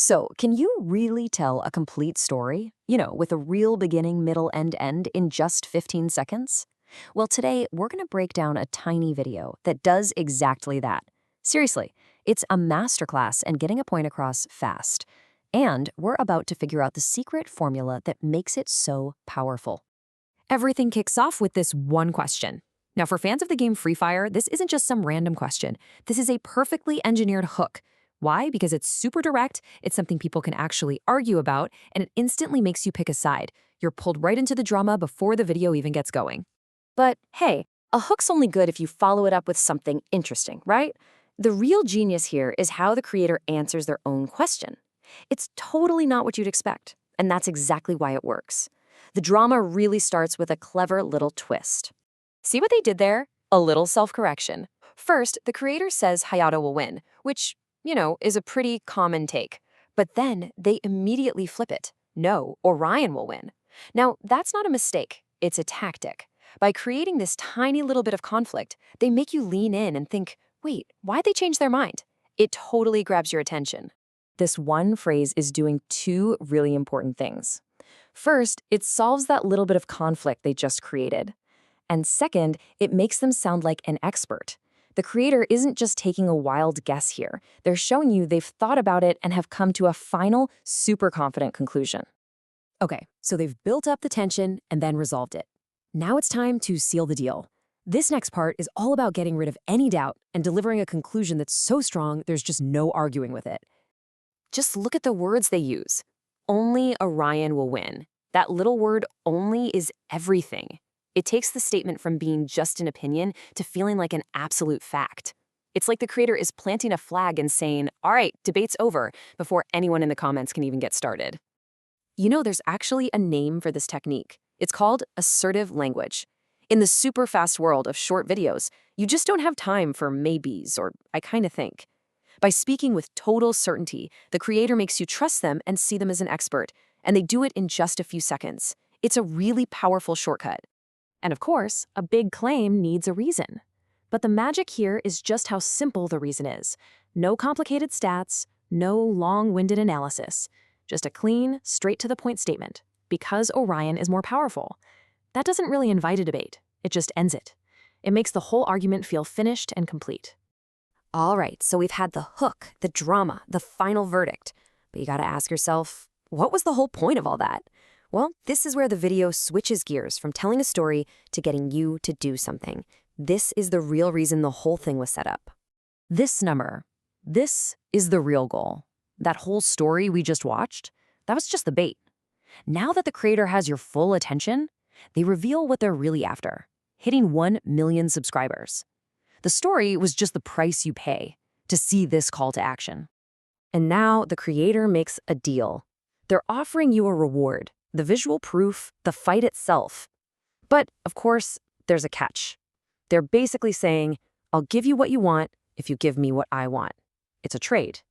So, can you really tell a complete story? With a real beginning, middle, and end in just 15 seconds? Well, today we're going to break down a tiny video that does exactly that. Seriously, it's a masterclass in getting a point across fast. And we're about to figure out the secret formula that makes it so powerful. Everything kicks off with this one question. Now, for fans of the game Free Fire, this isn't just some random question. This is a perfectly engineered hook. Why? Because it's super direct, it's something people can actually argue about, and it instantly makes you pick a side. You're pulled right into the drama before the video even gets going. But hey, a hook's only good if you follow it up with something interesting, right? The real genius here is how the creator answers their own question. It's totally not what you'd expect, and that's exactly why it works. The drama really starts with a clever little twist. See what they did there? A little self-correction. First, the creator says Hayato will win, which, is a pretty common take. But then they immediately flip it. No, Orion will win. Now, that's not a mistake. It's a tactic. By creating this tiny little bit of conflict, they make you lean in and think, wait, why'd they change their mind? It totally grabs your attention. This one phrase is doing two really important things. First, it solves that little bit of conflict they just created. And second, it makes them sound like an expert. The creator isn't just taking a wild guess here. They're showing you they've thought about it and have come to a final, super confident conclusion. Okay, so they've built up the tension and then resolved it. Now it's time to seal the deal. This next part is all about getting rid of any doubt and delivering a conclusion that's so strong there's just no arguing with it. Just look at the words they use. Only Orion will win. That little word only is everything. It takes the statement from being just an opinion to feeling like an absolute fact. It's like the creator is planting a flag and saying, all right, debate's over, before anyone in the comments can even get started. There's actually a name for this technique. It's called assertive language. In the super fast world of short videos, you just don't have time for maybes or I kind of think. By speaking with total certainty, the creator makes you trust them and see them as an expert, and they do it in just a few seconds. It's a really powerful shortcut. And of course, a big claim needs a reason. But the magic here is just how simple the reason is. No complicated stats, no long-winded analysis. Just a clean, straight-to-the-point statement. Because Orion is more powerful. That doesn't really invite a debate. It just ends it. It makes the whole argument feel finished and complete. All right, so we've had the hook, the drama, the final verdict. But you gotta ask yourself, what was the whole point of all that? Well, this is where the video switches gears from telling a story to getting you to do something. This is the real reason the whole thing was set up. This number, this is the real goal. That whole story we just watched, that was just the bait. Now that the creator has your full attention, they reveal what they're really after, hitting 1 million subscribers. The story was just the price you pay to see this call to action. And now the creator makes a deal. They're offering you a reward, the visual proof, the fight itself. But, of course, there's a catch. They're basically saying, I'll give you what you want if you give me what I want. It's a trade.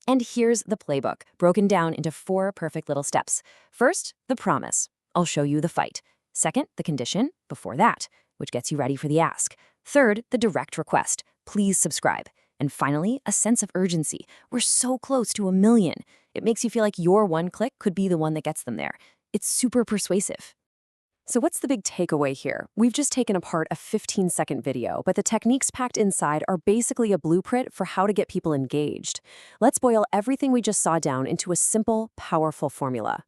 And here's the playbook, broken down into 4 perfect little steps. First, the promise. I'll show you the fight. Second, the condition, before that, which gets you ready for the ask. Third, the direct request. Please subscribe. And finally, a sense of urgency. We're so close to 1 million. It makes you feel like your one click could be the one that gets them there. It's super persuasive. So what's the big takeaway here? We've just taken apart a 15-second video, but the techniques packed inside are basically a blueprint for how to get people engaged. Let's boil everything we just saw down into a simple, powerful formula.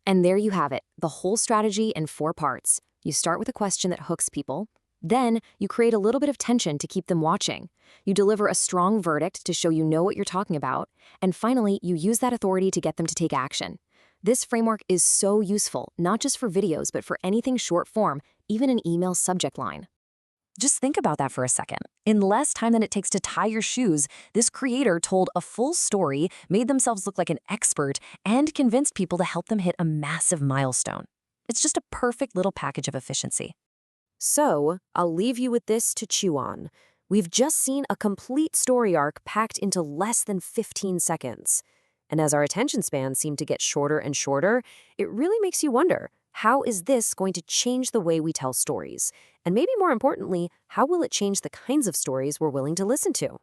And there you have it, the whole strategy in 4 parts. You start with a question that hooks people. Then, you create a little bit of tension to keep them watching. You deliver a strong verdict to show you know what you're talking about. And finally, you use that authority to get them to take action. This framework is so useful, not just for videos, but for anything short form, even an email subject line. Just think about that for a second. In less time than it takes to tie your shoes, this creator told a full story, made themselves look like an expert, and convinced people to help them hit a massive milestone. It's just a perfect little package of efficiency. So, I'll leave you with this to chew on. We've just seen a complete story arc packed into less than 15 seconds. And as our attention spans seem to get shorter and shorter, it really makes you wonder, how is this going to change the way we tell stories? And maybe more importantly, how will it change the kinds of stories we're willing to listen to?